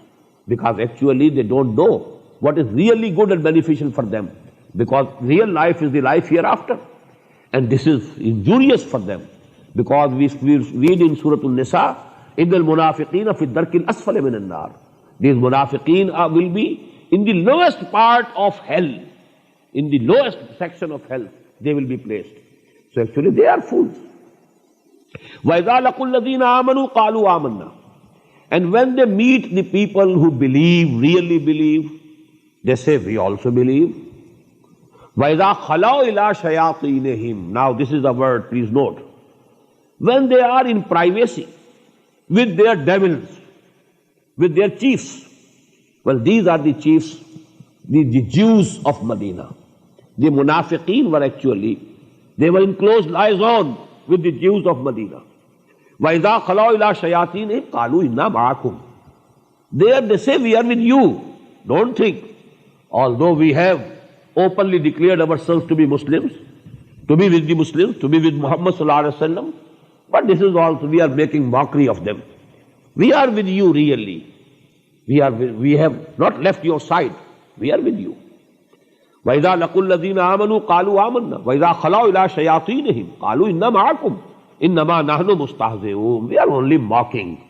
Because actually they don't know what is really good and beneficial for them. Because real life is the life hereafter. And this is injurious for them. Because we read in Surah An-Nisa, إِنَّ الْمُنَافِقِينَ فِي الدَّرْكِ الْأَسْفَلِ مِنَ النَّارِ. These munafiqeen will be in the lowest part of hell. In the lowest section of hell, they will be placed. So actually they are fools. وَإِذَا لَقُوا الَّذِينَ آمَنُوا قَالُوا آمَنَّا. And when they meet the people who believe, really believe, they say, we also believe. وَإِذَا خَلَوْا إِلَىٰ شَيَاطِينِهِمْ. Now this is a word, please note. When they are in privacy with their devils, with their chiefs. Well, these are the chiefs, the Jews of Medina. The munafiqeen were actually, they were in close liaison with the Jews of Medina. وَإِذَا خَلَوْا إِلَىٰ شَيَاطِينِهِمْ قَالُوا إِنَّا مَعَكُمْ. There they say, we are with you. Don't think. Although we have openly declared ourselves to be Muslims, to be with the Muslims, to be with Muhammad sallallahu alaihi wasallam, but this is also, we are making mockery of them. We are with you really. We have not left your side. We are with you. وَإِذَا لَقُوا الَّذِينَ آمَنُوا قَالُوا آمَنَّا وَإِذَا خَلَوْا إِلَىٰ شَيَاطِينِهِمْ قَالُوا إِنَّا مَعَكُمْ إِنَّمَا نَحْنُ مُسْتَهْزِئُونَ. We are only mocking.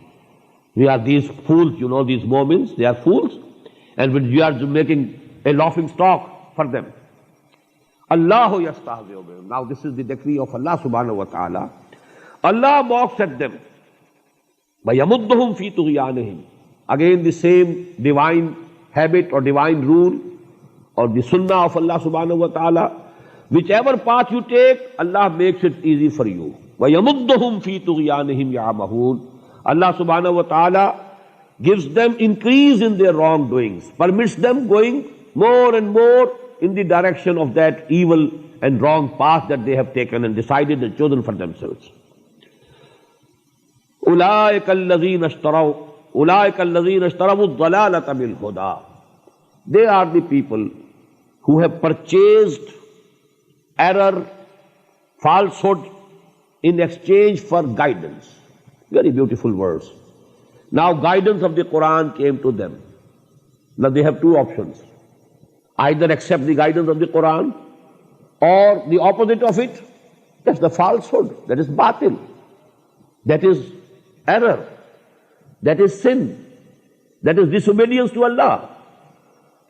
We are these fools, you know, these Mu'mins, they are fools. And we are making a laughing stock for them. Allahu yastahzi'u bihim. Now this is the decree of Allah subhanahu wa ta'ala. Allah mocks at them. وَيَمُدُّهُمْ فِي طُغْيَانِهِمْ. Again the same divine habit or divine rule or the sunnah of Allah subhanahu wa ta'ala. Whichever path you take, Allah makes it easy for you. وَيَمُدُّهُمْ فِي طُغْيَانِهِمْ يَعْمَهُونَ. Allah subhanahu wa ta'ala gives them increase in their wrongdoings, permits them going more and more in the direction of that evil and wrong path that they have taken and decided and chosen for themselves. أُولَٰئِكَ الَّذِينَ اشْتَرَوُا الضَّلَالَةَ بِالْهُدَىٰ. They are the people who have purchased error, falsehood in exchange for guidance. Very beautiful words. Now guidance of the Quran came to them. Now they have two options. Either accept the guidance of the Quran or the opposite of it. That's the falsehood. That is batil. That is error. That is sin. That is disobedience to Allah.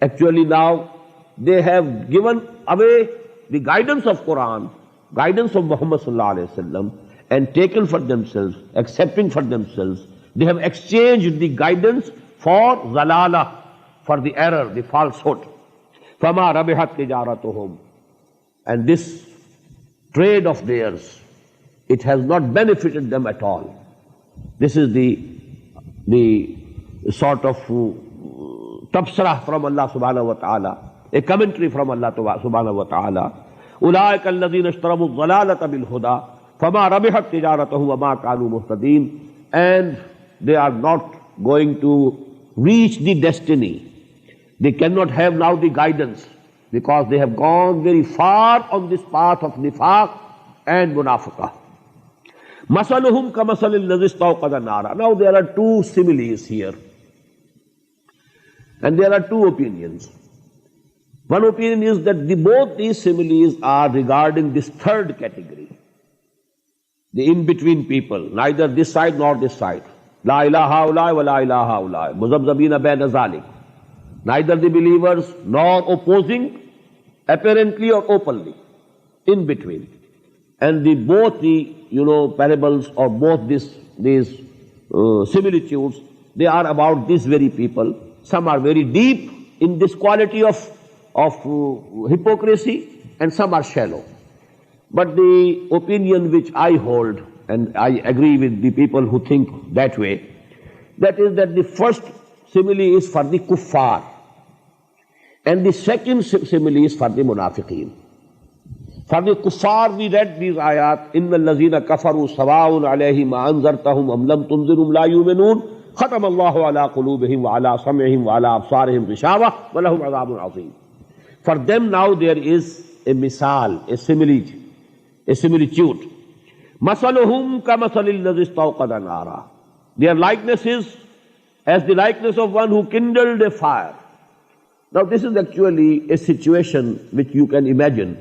Actually now they have given away the guidance of Quran, guidance of Muhammad sallallahu alaihi wasallam, and taken for themselves, accepting for themselves. They have exchanged the guidance for zalala, for the error, the falsehood. فَمَا رَبِحَتْ تِجَارَتُهُمْ. And this trade of theirs, it has not benefited them at all. This is the sort of tabsarah from Allah subhanahu wa ta'ala, a commentary from Allah subhanahu wa ta'ala. أُولَٰئِكَ الَّذِينَ اشْتَرَوُا الضَّلَالَةَ بِالْهُدَىٰ فَمَا رَبِحَتْ تِجَارَتُهُمْ وَمَا كَانُوا مُهْتَدِينَ. And they are not going to reach the destiny. They cannot have now the guidance because they have gone very far on this path of nifaq and munafiqah. مَثَلُهُمْ كَمَثَلِ الَّذِي اسْتَوْقَدَ نَارًا. Now there are two similes here. And there are two opinions. One opinion is that both these similes are regarding this third category. The in-between people, neither this side nor this side. La ilaha ulai wa la ilaha ulai. Muzabzabina bayna zalik. Neither the believers nor opposing, apparently or openly. In between. And both the parables or both these similitudes, they are about these very people. Some are very deep in this quality of hypocrisy, and some are shallow. But the opinion which I hold, and I agree with the people who think that way, that is that the first simile is for the kuffar, and the second simile is for the munafiqeen. For the kuffar we read these ayat, إِنَّ الَّذِينَ كَفَرُوا سَوَاءٌ عَلَيْهِمْ أَنذَرْتَهُمْ أَمْ لَمْ تُنذِرْهُمْ لَا يُؤْمِنُونَ ختم الله على قلوبهم وعلى سمعهم وعلى أبصارهم غشاوة ولهم عذاب عظيم. For them now there is a misal, a similitude. مَثَلُهُمْ كَمَثَلِ الَّذِي اسْتَوْقَدَ نَارًا. Their likeness is as the likeness of one who kindled a fire. Now this is actually a situation which you can imagine.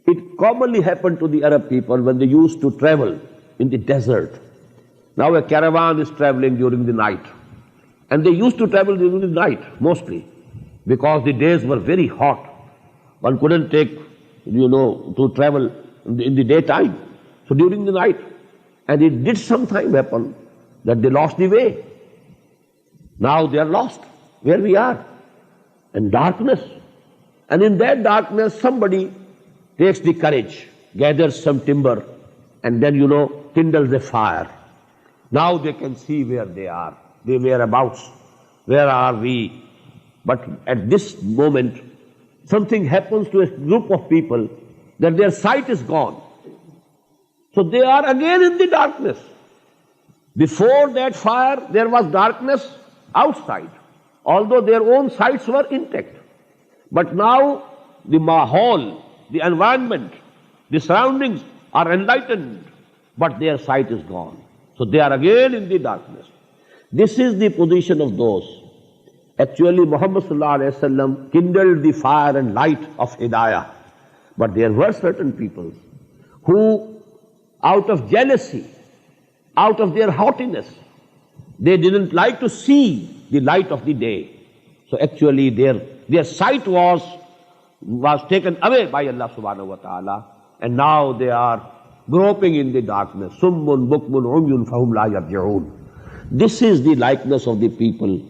It commonly happened to the Arab people when they used to travel in the desert. Now a caravan is traveling during the night. And they used to travel during the night mostly because the days were very hot. One couldn't take, to travel in the daytime. So during the night. And it did sometime happen that they lost the way. Now they are lost where we are. And darkness. And in that darkness somebody takes the courage, gathers some timber, and then, kindles a fire. Now they can see where they are, their whereabouts, where are we. But at this moment, something happens to a group of people that their sight is gone. So they are again in the darkness. Before that fire, there was darkness outside, although their own sights were intact. But now the mahal, the environment, the surroundings are enlightened, but their sight is gone. So they are again in the darkness. This is the position of those. Actually, Muhammad sallallahu alaihi wasallam kindled the fire and light of hidayah. But there were certain people who, out of jealousy, out of their haughtiness, they didn't like to see the light of the day. So actually their sight was taken away by Allah subhanahu wa ta'ala, and now they are groping in the darkness. Summun bukmun umyun fahum la yarji'un. This is the likeness of the people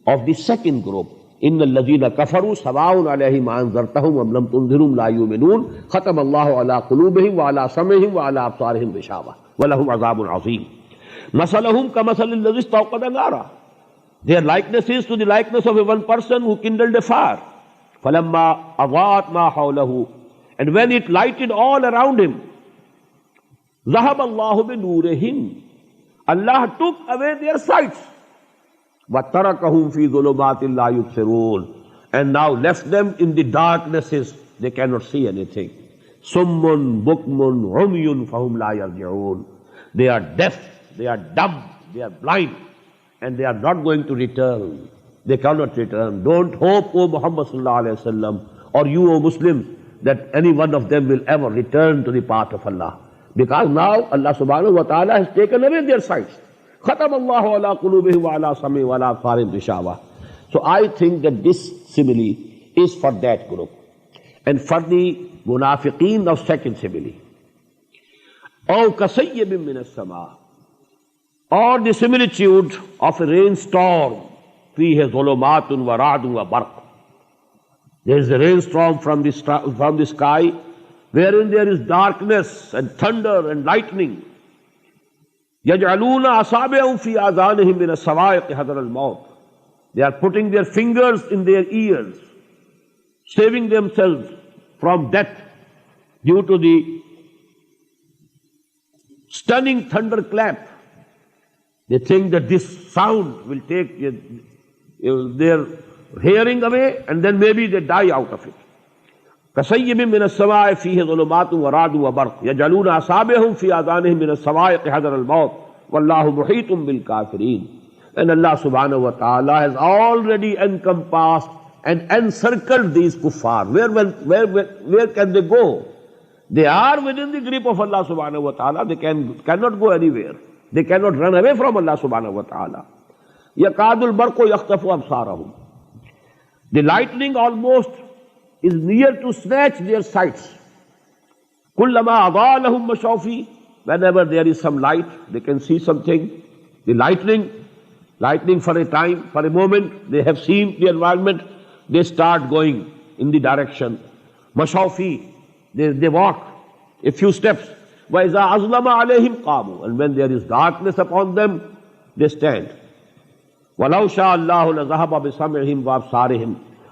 of the second group. Inna allazina kafaru sawa'un alayhim anzartahum am lam tunzirhum la yu'minun khatama Allahu ala qulubihim wa ala sam'ihim wa ala absarihim ghishawah wa lahum azabun azim. Masalahum kamathali allazi istawqada nara. Their likeness is to the likeness of a one person who kindled a fire. فَلَمَّا أَضَاءَتْ مَا حَوْلَهُ. And when it lighted all around him, ذَهَبَ اللَّهُ بِنُورِهِمْ. Allah took away their sights. وَتَرَكَهُمْ فِي ظُلُمَاتٍ لَا يُبْصِرُونَ. And now left them in the darknesses, they cannot see anything. سُمٌّ بُكْمٌ عُمْيٌ فَهُمْ لَا يَرْجِعُونَ. They are deaf, they are dumb, they are blind, and they are not going to return. They cannot return. Don't hope, O Muhammad sallallahu alaihi wasallam, or you, O Muslims, that any one of them will ever return to the path of Allah. Because now Allah subhanahu wa ta'ala has taken away their sights. Khatam Allahu ala qulubihim wa ala sam'ihim wa ala absarihim ghishawah. So I think that this simile is for that group. And for the munafiqeen of second simile. أَوْ كَسَيِّبٍ مِّنَ السَّمَاءِ. Or the similitude of a rainstorm. فِيهِ ظُلُمَاتٌ وَرَعْدٌ وَبَرْقٌ. There is a rainstorm from the sky, wherein there is darkness and thunder and lightning. يَجْعَلُونَ أَصَابِعَهُمْ فِي آذَانِهِمْ مِنَ الصَّوَاعِقِ حَذَرَ الْمَوْتِ. They are putting their fingers in their ears, saving themselves from death due to the stunning thunderclap. They think that this sound will take their hearing away, and then maybe they die out of it. كَسَيِّبٍ مِّنَ السَّمَاءِ فِيهِ ظُلُمَاتٌ وَرَعْدٌ وَبَرْقٌ يَجْعَلُونَ أَصَابِعَهُمْ فِي آذَانِهِمْ مِنَ الصَّوَاعِقِ حَذَرَ الْمَوْتِ وَاللَّهُ مُحِيطٌ بِالْكَافِرِينَ. And Allah subhanahu wa ta'ala has already encompassed and encircled these kuffar. Where can they go? They are within the grip of Allah subhanahu wa ta'ala. They cannot go anywhere. They cannot run away from Allah subhanahu wa ta'ala. يَكَادُ الْبَرْقُ يَخْطَفُ أَبْصَارَهُم. The lightning almost is near to snatch their sights. كُلَّمَا أَضَاءَ لَهُم مَّشَوْا فِيهِ. Whenever there is some light, they can see something. The lightning for a time, for a moment, they have seen the environment, they start going in the direction. مَشَوْا فِيهِ. They walk a few steps. وَإِذَا أَظْلَمَ عَلَيْهِمْ قَامُوا. And when there is darkness upon them, they stand. وَلَوْ شَاءَ اللَّهُ لَذَهَبَ بِسَمْعِهِمْ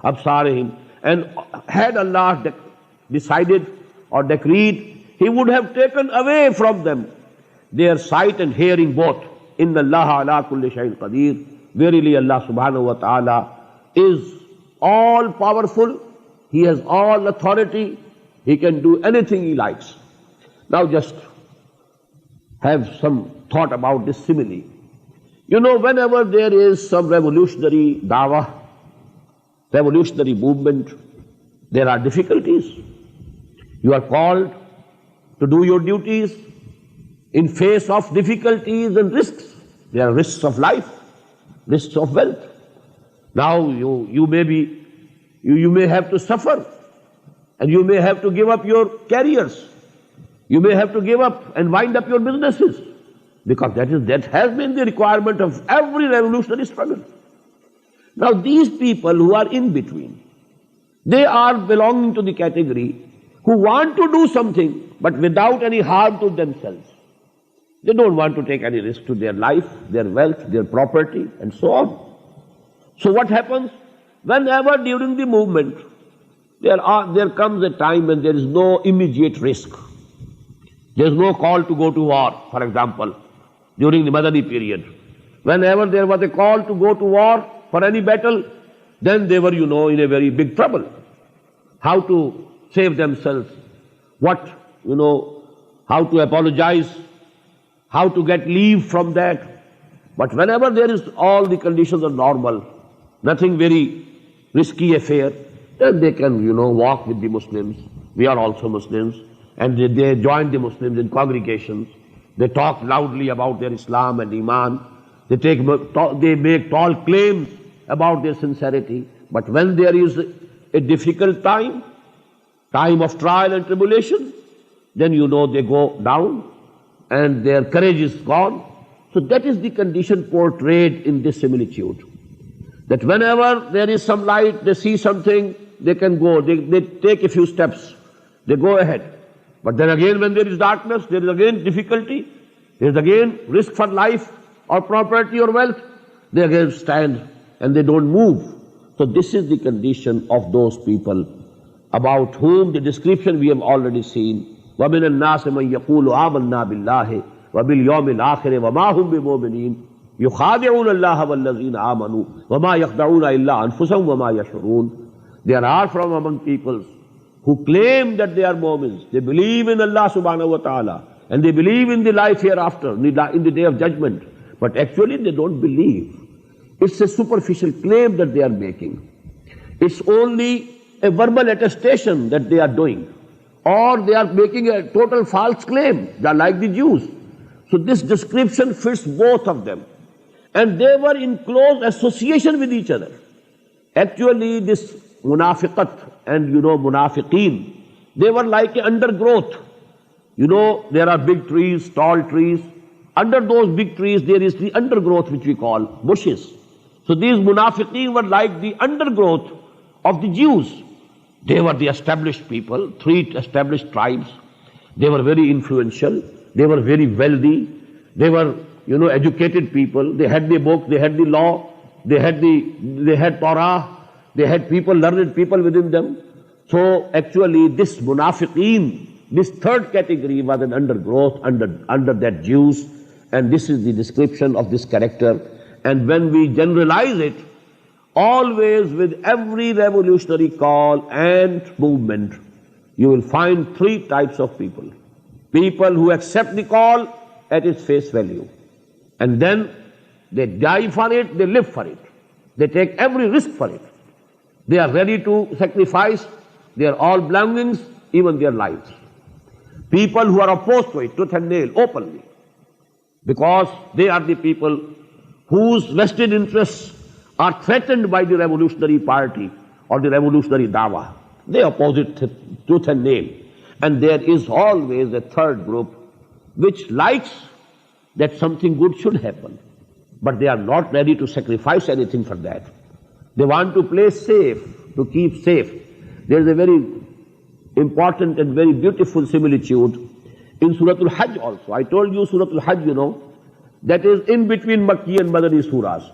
وَأَبْصَارِهِمْ. And had Allah decided or decreed, He would have taken away from them their sight and hearing both. إِنَّ اللَّهَ عَلَىٰ كُلِّ شَيْءٍ قَدِيرٌ. Verily Allah subhanahu wa ta'ala is all powerful. He has all authority. He can do anything He likes. Now just have some thought about this simile. You know, whenever there is some revolutionary dawah, revolutionary movement, there are difficulties. You are called to do your duties in face of difficulties and risks. There are risks of life, risks of wealth. Now you may have to suffer, and you may have to give up your careers. You may have to give up and wind up your businesses, because that has been the requirement of every revolutionary struggle. Now these people who are in between, they are belonging to the category who want to do something but without any harm to themselves. They don't want to take any risk to their life, their wealth, their property, and so on. So what happens? Whenever during the movement there comes a time when there is no immediate risk. There is no call to go to war, for example, during the Madani period. Whenever there was a call to go to war for any battle, then they were, in a very big trouble. How to save themselves, how to apologize, how to get leave from that. But whenever there is all the conditions are normal, nothing very risky affair, then they can, walk with the Muslims. We are also Muslims. And they join the Muslims in congregations. They talk loudly about their Islam and Iman. They make tall claims about their sincerity. But when there is a difficult time of trial and tribulation, then they go down and their courage is gone. So that is the condition portrayed in this similitude. That whenever there is some light, they see something, they can go, they take a few steps, they go ahead. But then again, when there is darkness, there is again difficulty, there is again risk for life or property or wealth, they again stand and they don't move. So this is the condition of those people about whom the description we have already seen. وَمِنَ النَّاسِ مَنْ يَقُولُ آمَنَّا بِاللَّهِ وَبِالْيَوْمِ الْآخِرِ وَمَا هُمْ بِمُؤْمِنِينَ يُخَادِعُونَ اللَّهَ وَالَّذِينَ آمَنُوا وَمَا يَخْدَعُونَ إِلَّا أَنفُسَهُمْ وَمَا يَشْعُرُونَ. There are from among peoples who claim that they are Mu'mins. They believe in Allah subhanahu wa ta'ala, and they believe in the life hereafter, in the day of judgment. But actually they don't believe. It's a superficial claim that they are making. It's only a verbal attestation that they are doing. Or they are making a total false claim. They are like the Jews. So this description fits both of them. And they were in close association with each other. Actually this munafiqat and munafiqeen, they were like an undergrowth. There are big trees, tall trees. Under those big trees there is the undergrowth which we call bushes. So these munafiqeen were like the undergrowth of the Jews. They were the established people, 3 established tribes. They were very influential. They were very wealthy. They were, educated people. They had the book, they had the law, they had Torah, they had people, learned people within them. So actually this munafiqeen, this third category was an undergrowth under that Jews, and this is the description of this character. And when we generalize it, always with every revolutionary call and movement, you will find 3 types of people. People who accept the call at its face value, and then they die for it, they live for it. They take every risk for it. They are ready to sacrifice their all belongings, even their lives. People who are opposed to it, tooth and nail, openly, because they are the people whose vested interests are threatened by the revolutionary party or the revolutionary dawah. They oppose it tooth and nail. And there is always a third group which likes that something good should happen, but they are not ready to sacrifice anything for that. They want to play safe, to keep safe. There is a very important and very beautiful similitude in Surah Al-Hajj also. I told you Surah Al-Hajj, that is in between Makki and Madani surahs.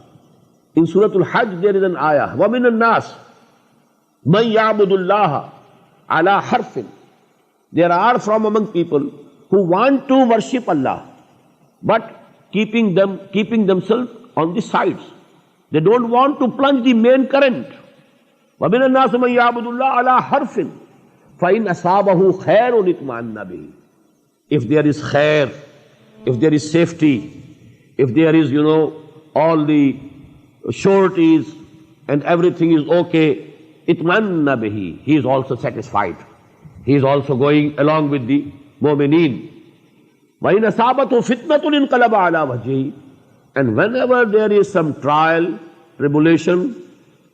In Surah Al-Hajj there is an ayah, وَمِنَ النَّاسِ مَنْ يَعْبُدُ اللَّهَ عَلَى حَرْفٍ. There are from among people who want to worship Allah, but keeping themselves on the sides. They don't want to plunge the main current. وَمِنَ النَّاسِ مَنْ يَعْبُدُ اللَّهَ عَلَى حَرْفٍ فَإِنْ أَصَابَهُ خَيْرٌ اطْمَأَنَّ بِهِ. If there is khair, if there is safety, if there is, all the sureties and everything is okay, itmanna bihi, he is also satisfied. He is also going along with the mu'mineen. وَإِنْ أَصَابَتْهُ فِتْنَةٌ انْقَلَبَ عَلَى وَجْهِهِ. And whenever there is some trial, tribulation,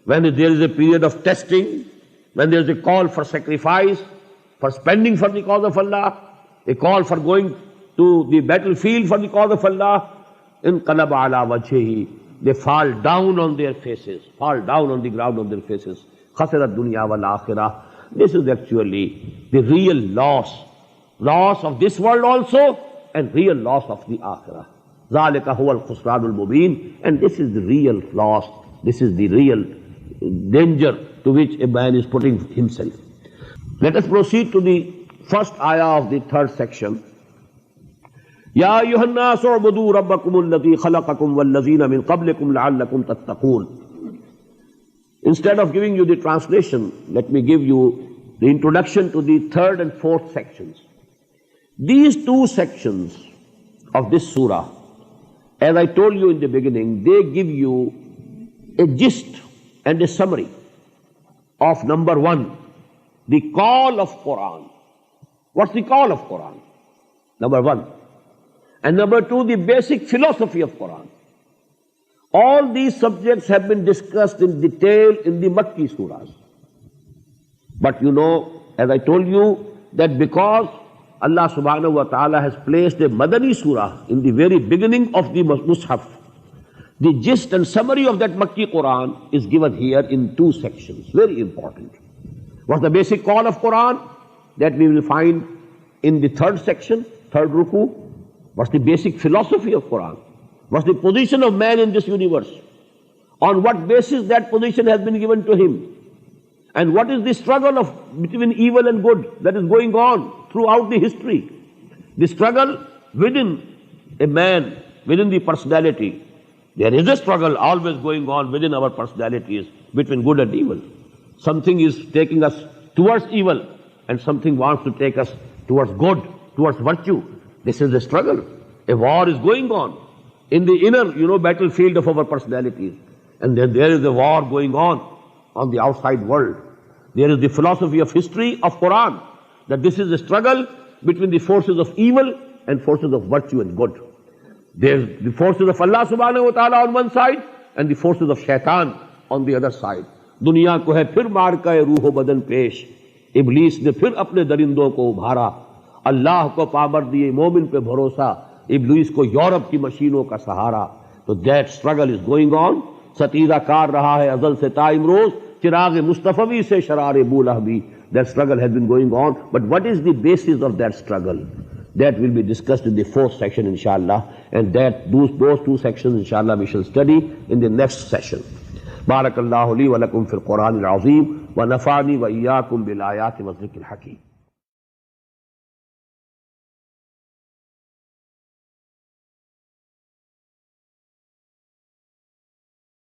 when there is a period of testing, when there is a call for sacrifice, for spending for the cause of Allah, a call for going to the battlefield for the cause of Allah, انْقَلَبَ عَلَى وَجْهِهِ, they fall down on their faces, fall down on the ground on their faces. خَسِرَ الدُّنْيَا وَالْآخِرَةِ. This is actually the real loss of this world also, and real loss of the akhirah. ذَلِكَ هُوَ الْخُسْرَانُ الْمُبِينُ. And this is the real loss, this is the real danger to which a man is putting himself. Let us proceed to the first ayah of the third section. يَا أَيُّهَا النَّاسُ اعْبُدُوا رَبَّكُمُ الَّذِي خَلَقَكُمْ وَالَّذِينَ مِنْ قَبْلِكُمْ لَعَلَّكُمْ تَتَّقُونَ. Instead of giving you the translation, let me give you the introduction to the third and fourth sections. These two sections of this surah, as I told you in the beginning, they give you a gist and a summary of number one, the call of Quran. What's the call of Quran? Number one. And number two, the basic philosophy of Quran. All these subjects have been discussed in detail in the Makki surahs. But as I told you, that because Allah subhanahu wa ta'ala has placed a Madani surah in the very beginning of the Mus'haf, the gist and summary of that Makki Quran is given here in two sections. Very important. What's the basic call of Quran? That we will find in the third section, third ruku. What's the basic philosophy of Quran? What's the position of man in this universe? On what basis that position has been given to him? And what is the struggle between evil and good that is going on throughout the history? The struggle within a man, within the personality. There is a struggle always going on within our personalities between good and evil. Something is taking us towards evil and something wants to take us towards good, towards virtue. This is the struggle. A war is going on in the inner, battlefield of our personalities. And then there is a war going on the outside world. There is the philosophy of history of Quran, that this is a struggle between the forces of evil and forces of virtue and good. There is the forces of Allah subhanahu wa ta'ala on one side and the forces of shaitan on the other side. दुनिया को है फिर मार का रूह बदन पेश, इबलीस ने फिर अपने दरिंदों को उभारा, अल्लाह को पाबर दिए मोमिन पे भरोसा, इबलीस को यूरोप की मशीनों का सहारा. तो that struggle is going on. सतीरा कार रहा है अजल से ता इमरोज, चिराग मुस्तफवी से शरार बूलहबी. That struggle has been going on. But what is the basis of that struggle? That will be discussed in the fourth section, inshallah. And those two sections, inshallah, we shall study in the next session. Barakallahu li wa lakum fil Quran al-Azim wa nafani wa iyyakum bil ayati wa dhikril hakim.